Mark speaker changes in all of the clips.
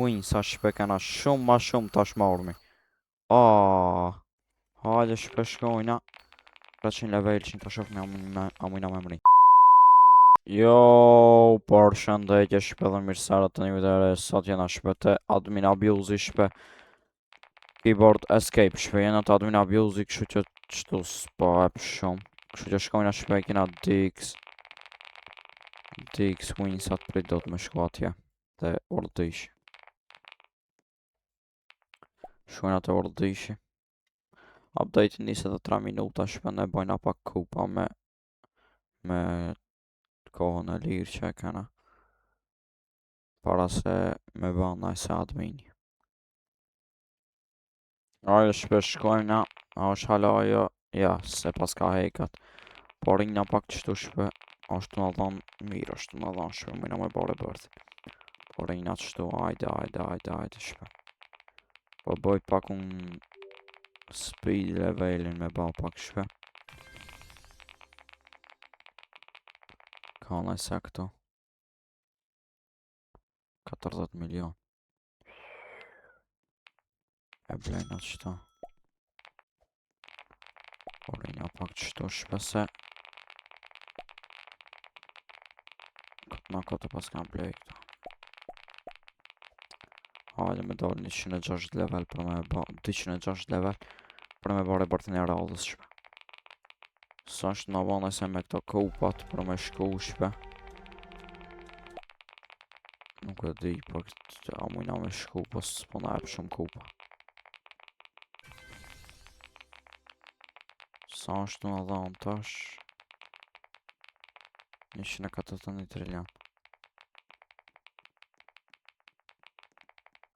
Speaker 1: Uin, sa shpe kena shumë ma shumë tash marrmi. Hajde shpe shkojna. 300 level që të shof me amujna me mri. Jo, por shëndetje shpe dhe mirësara të një videre. Sot jena shpe të admin abuse shpe. Keyboard escape shpe jena të admin abuse kështu që qëtu s'po ep shumë. Kështu që shkojna shpe kena Dix Win sa të prit do të me shku atje. Dhe ordish. Shkojna të ordishi. Update njëse dhe 3 minuta shpe ne bojna pak kupa me kohën e lirë që e kena. Para se me bana e se admini. Ajo shpe shkojna, a është hala ajo, ja, se pas ka hekat. Por rinjna pak qështu shpe, është në dhanë mirë, është në dhanë shpe, mëjna me bare bërthi. Por rinjna qështu, ajde shpe. Po boj pak unë speed levelin me ba pak shpe. Ka në se këto 40 milion. E blejna qëta. Por rinja pak qështu shpe se këtë pas kam blej këta. Hajde me dalë 160 level për me ba 260 level për me bare bërtin e radhës shpe. Sa është në bane se me këto kupat për me shku shpe. Nuk e di për këtë a mujna me shku po s'po na ep shumë kupa. Sa është në dhanë tash 141 trillion.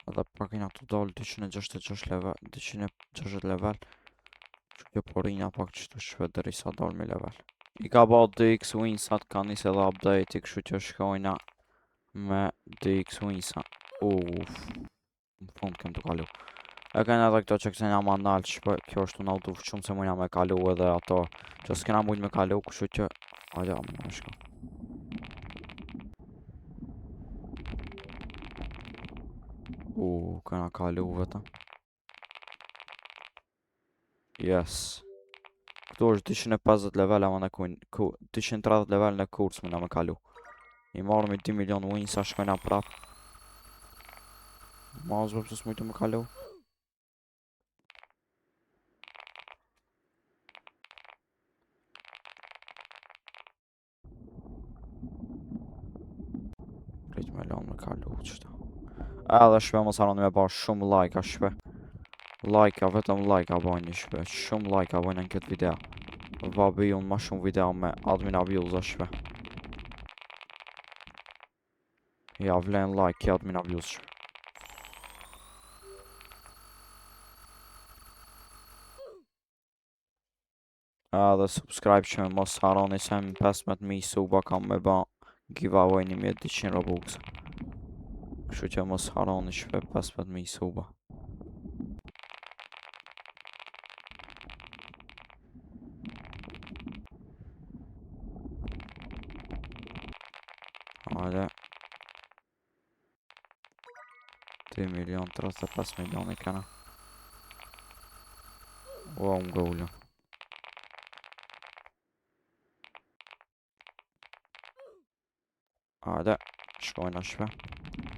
Speaker 1: Edhe pak ina të dalë 266 level 260 level. Që kjo porinja pak qëtu shpe dheri sa dalë me level. I ka ba DX Winsat ka njës edhe update i kështu që shkojna me DX Winsat. Në fund kem të kalu. E kena edhe këto që kësena ma nalë shpe, kjo është në auto shumë se mujna me kalu edhe ato që s'kena mujt me kalu, kështu që aja mujna me shko. Kena kalu vetëm. Yes. Këtu është 250 level ama në 230 level në kurs mujna me kalu. I marrëm i 2 milion wins, a shkojna prap. Ma zbë pësë mujtu me kalu. Rrit me lanë me kalu qëta. Edhe shpe mos harroni me ba shumë like a shpe. Like a vetëm like a bojnë shpe. Shumë like a bojnë në këtë video. Va bëj unë ma shumë video me admin abuse a shpe. Ja vlen like i admin abuse shpe. Edhe subscribe që mos harroni se më 15.000 suba kam me ba giveaway 1200 robux. Kështu që mos harroni shpe 15.000 suba. Hajde 2 milion 35 milion i kena. Më gullu. Hajde, shkojna shpe.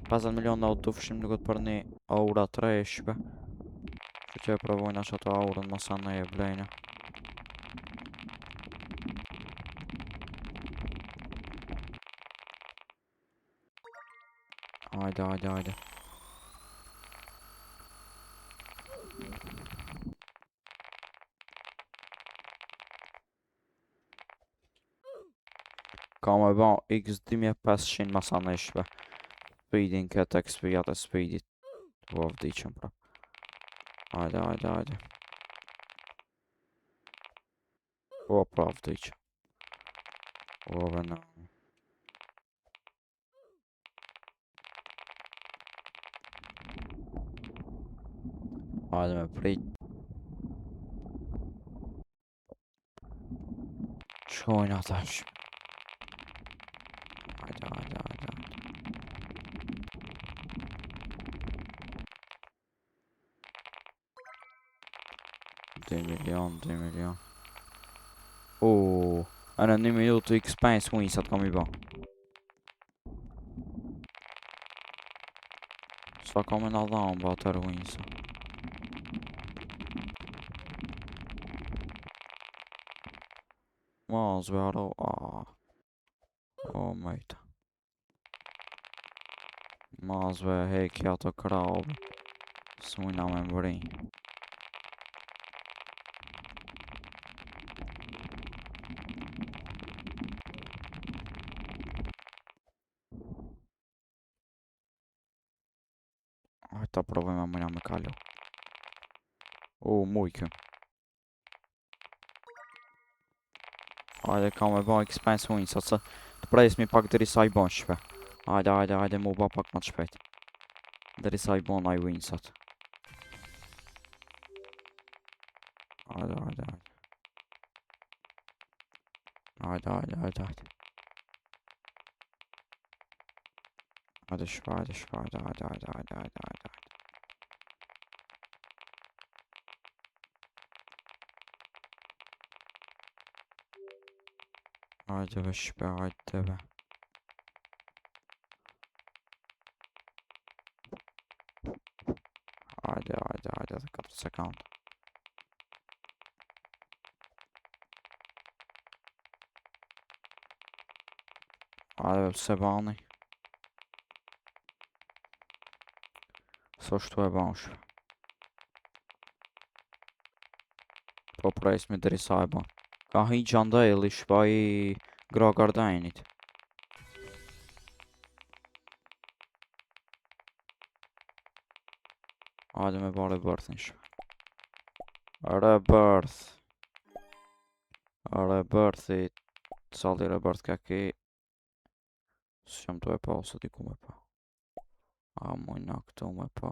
Speaker 1: 50 milion në auto fshim duket për një aura 3 shpe. Që që e provojna që ato aurën masa në e blejnë. Hajde. Ka me ba x 2500 masa në shpe. Speedin këtë XP-jat e speedit. Vdiqëm pra. Hajde. Pra vdiqëm. Vëna. Hajde me prit. Shkojnë atash. Hajde. 2 milion, 2 milion. Në 1 minutë expense winsat kam I ba. Sa kam në dhamë ba tërë winsa. Ma zvero, mejta. Ma zve hekja të krabë. S'mujna me mbëri. Hajta provojme mujna me kalu. Mujkëm. Hajde ka me ba expense wins, atëse të presmi pak deri sa I bon shpe. Hajde mu ba pak ma të shpejt. Deri sa I bon ai winsat. Hajde. Hajde shpe, hajde. Hajde shpe, hajde. Hajde, dhe 4 sekund. Hajde se bani. So shtu e ban shpe. Po presmi deri sa e ban. Ka hi gjandajli shpa I gra gardajnit. Hajde me ba rebirthin shpe. Rebirthi. Saldi rebirth ka ki. Së qëm të e pa ose diku me pa. Mujna këtu me pa.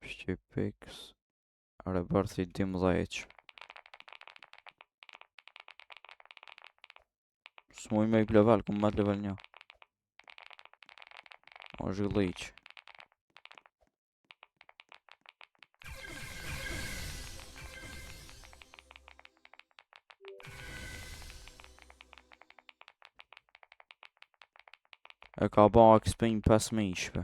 Speaker 1: Shqipix. Rebirthi 12 shpe. S'muj me I level, ku me level 1. O zhilliq. E ka ba XP 5.000 shpe.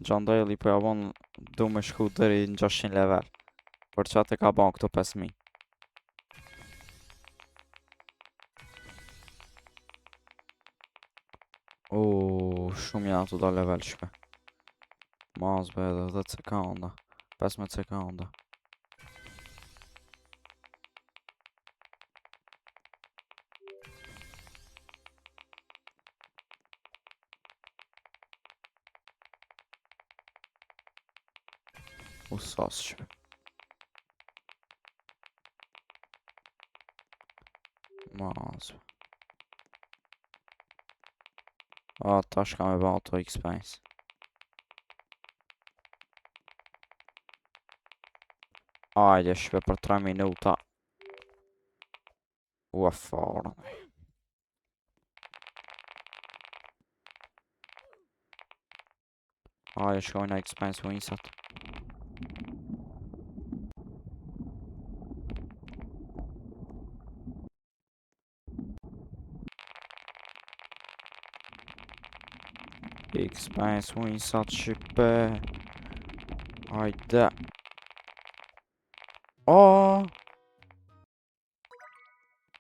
Speaker 1: Gjandajli po ja bon du me shku deri në 600 level. Për qatë e ka ban këto 5.000. Shumë janë ato da level shpe. Mazbe edhe 10 sekunda. 15 sekunda. Sas shpe. Mazbe. Tash ka me ba auto expense. Hajde shpe për 3 minuta. Farën. Hajde shkojnë expense winsat. Expense winsat shpe. Hajde.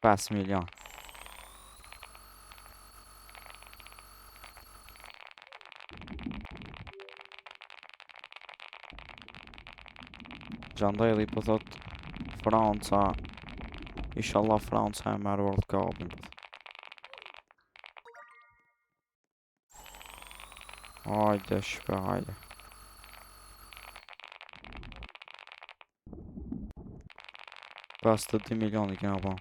Speaker 1: 5 milion. Gjandajli po thot Franca. Inshallah Franca e merë World Cupin. Hajde shpe, hajde. Pas të 2 milion I kena ba.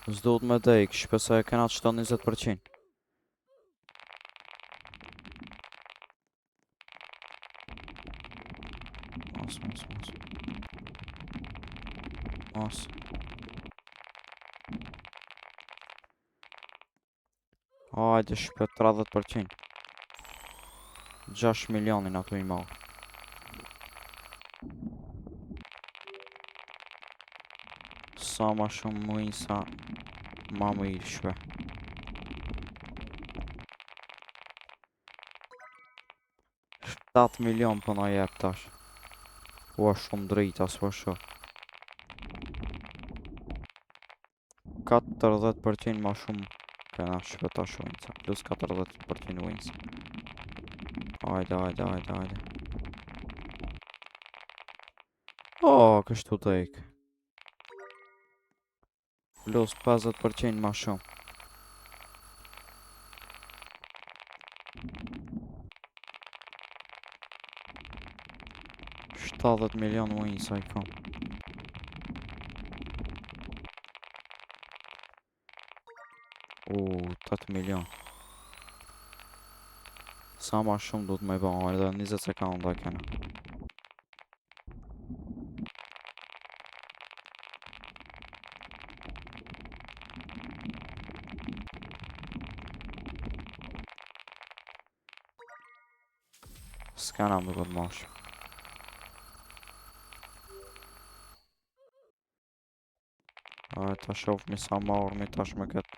Speaker 1: S'do të me dek, shpe se e kena qëta 20%. mos. Hajde shpet 30%. 6 milionin ato i marr. Sa ma shumë muin sa ma mirë shpe. $7 milion për na jep tash. Ua shumë drejt as po shoh. 40% ma shumë këna shpe tash winsa. Plus 40% wins. Hajde. Kështu të ik. Plus 50% ma shumë. $70 milion wins a I kam. $8 milion. Sa ma shumë du të me bëma, edhe 20 sekunda kena. S'kena më duket mash. Ta shofmi sa marrmi tash me këtë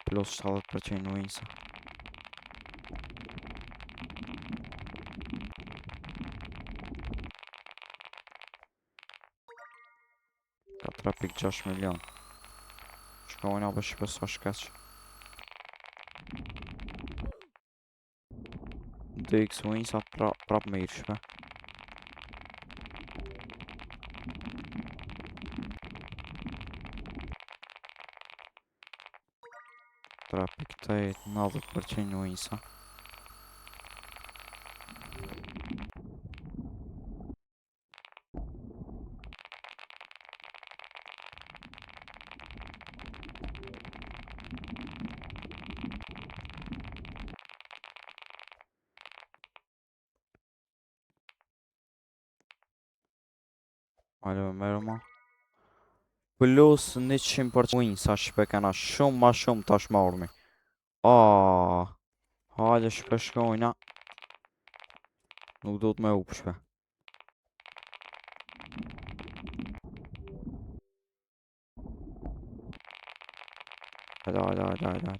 Speaker 1: plus 70% winsa. Ka 3.6 milion. Shkojna për shpesa shkeq. DX winsa prap me irshme. Trapik 90% winsa. Hajde me merë ma. Plus 100% winsa shpe kena shumë ma shumë tash marrmi. Hajde shpe shkojna. Nuk do të me up shpe. Hajde.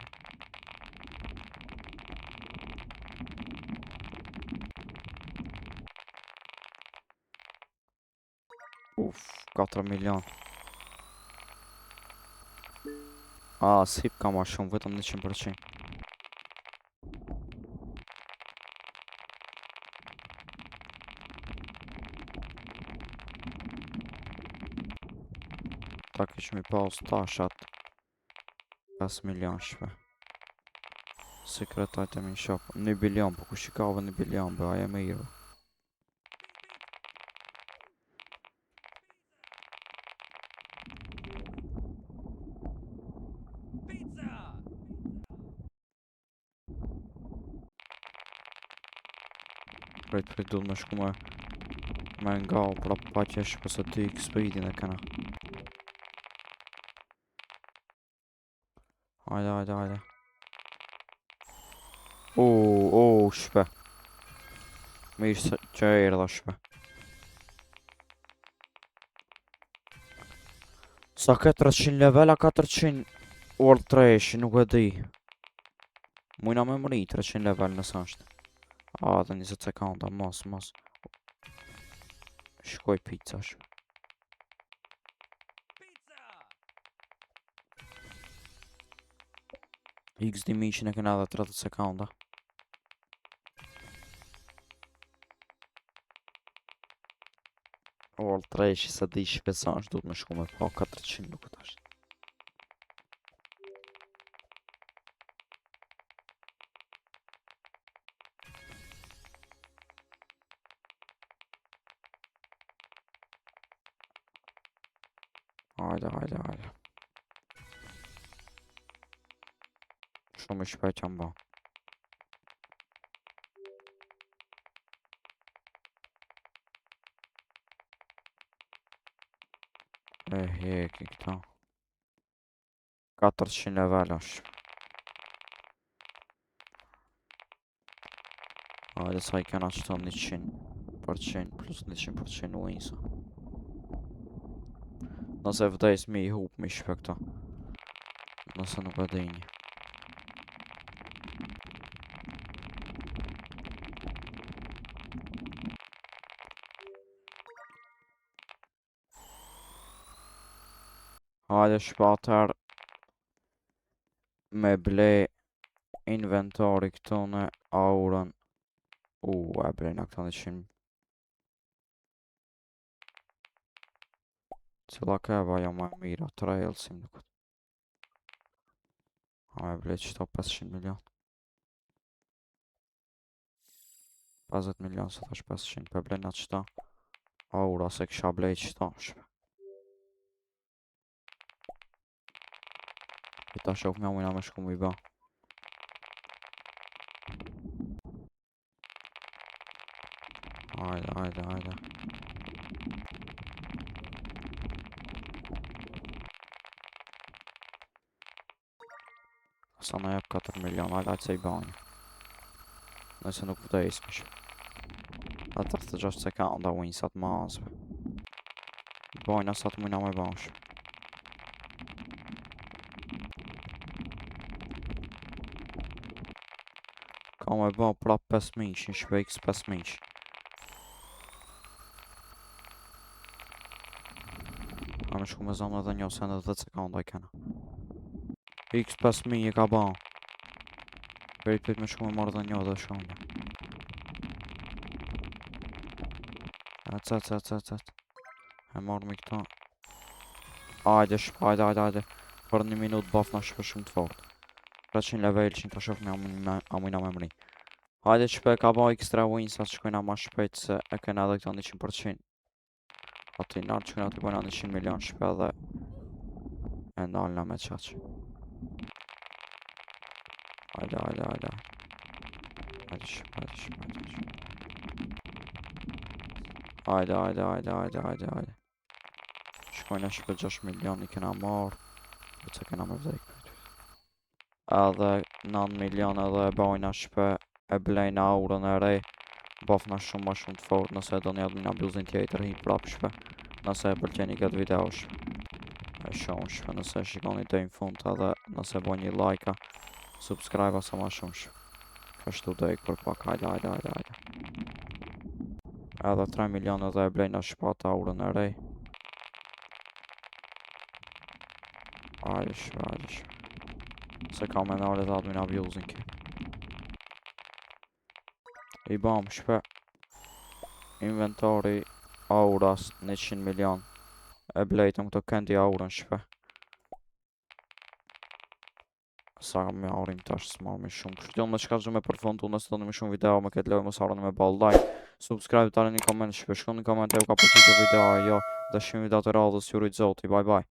Speaker 1: Uff, 4 milion. S'hip ka ma shumë, vetëm 100%. Ta kishmi paus tashat 5 milion shpe. Secret item in shop 1 bilion, po ku shikave 1 bilion, be aje me irë. Prit, du me shku me nga pra pa qesh pëse ty X-Speedin e kena. Hajde. Shpe. Mirë se që e erdha shpe. Sa 400 level a 400 World Trash, nuk e di. Mujna me mëri 300 level nësë është. Dhe 20 sekunda, mos. Shkoj pizza shpe. XD Mission e kena dhe 30 sekunda. World Trash se di shpesa është, du të me shku me pa 400 nuk të është. Hajde. Shumë i shpejt jam ba. Heki këta. 400 level është. Hajde sa i kena qëto 100% plus 100% winsa. Nëse vdes mi i hup mi shpe këta. Nëse nuk e dini. Hajde shpater me ble inventori këtone aurën. E blejna këta 100. Cila keba jo ma mira, trail si më dukët. A me blej qëto 500 milion. 50 milion se thash 500, pe blejna qëta. Aura se kësha blej qëta shpe. I ta shok mja mujna me shku mu i ba. Hajde. Sa na jep 4 milion, hajde se i bani. Nëse nuk vdes më shpe. A 36 sekunda winsat mazve. I bajna sa të mujna me bash. Ka me ba prap 5.000, një shpe x 5.000. A me shku me zonë edhe një ose në 10 sekunda i kena. X 5.000 e ka ba. Prit me shku me marrë dhe një dhe shumë. Cet. E marrë me këta. Ajde shpa, ajde. Për 1 minut bafna shpe shumë të fort. 300 level që në të shok me amujna me mri. Hajde shpe ka ba extra wins sa shkojna ma shpejt se e kena edhe këta 100%. Ati nartë që këna të bojna 100 milion shpe dhe e ndalna me qaq. Hajde. Hajde shpe. Hajde. Shkojna shpe 6 milion i kena marrë. Dhe që kena me vdek. Edhe 9 milion edhe e bojna shpe e blejna aurën e rej. Bafna shumë ma shumë të fort nëse do një admina bluzin tjetër hi prap shpe. Nëse e pëlqeni këtë video shpe. E shumë shpe nëse shikoni të në fund edhe nëse bo një like-a. Subscribe asa ma shumë shpe. Kështu do ik për pak, hajde. Edhe 3 milion edhe e blejna shpat aurën e rej. Hajde shpe. Se ka me nare dhe admin abusing ki. I bam shpe. Inventori auras 100 milion. E blejtëm këto kendi aurën shpe. Sa me aurim tash s'marrë me shumë. Kështu me shka me përfundu nëse të në me shumë video me këtë lojë më sarën me ball like. Subscribe tani një koment shpe. Shkoni në komente u ka përqy të video jo. Dhe shumë video të radhës ju rujtë zoti. Bye.